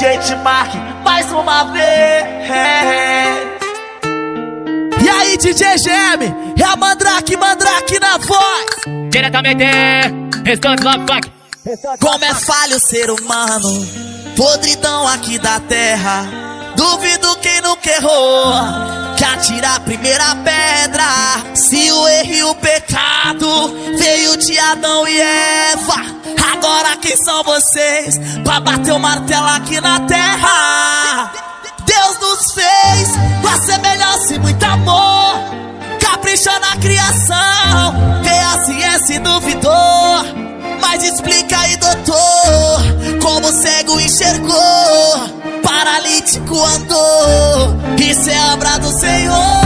DJ T-Mark, mais uma vez. E aí, DJ GM, é a Mandrake na voz. Diretamente, Restante Love Funk. Como é falho o ser humano, podridão aqui da terra. Duvido quem nunca errou, que atira a primeira pedra. Se o erro e o pecado veio de Adão e Eva, agora quem são vocês pra bater o martelo aqui na terra? Deus nos fez com a semelhança e muito amor, capricha na criação, vê a ciência e duvidou. Mas explica aí, doutor, como o cego enxergou, paralítico andou, isso é obra do Senhor.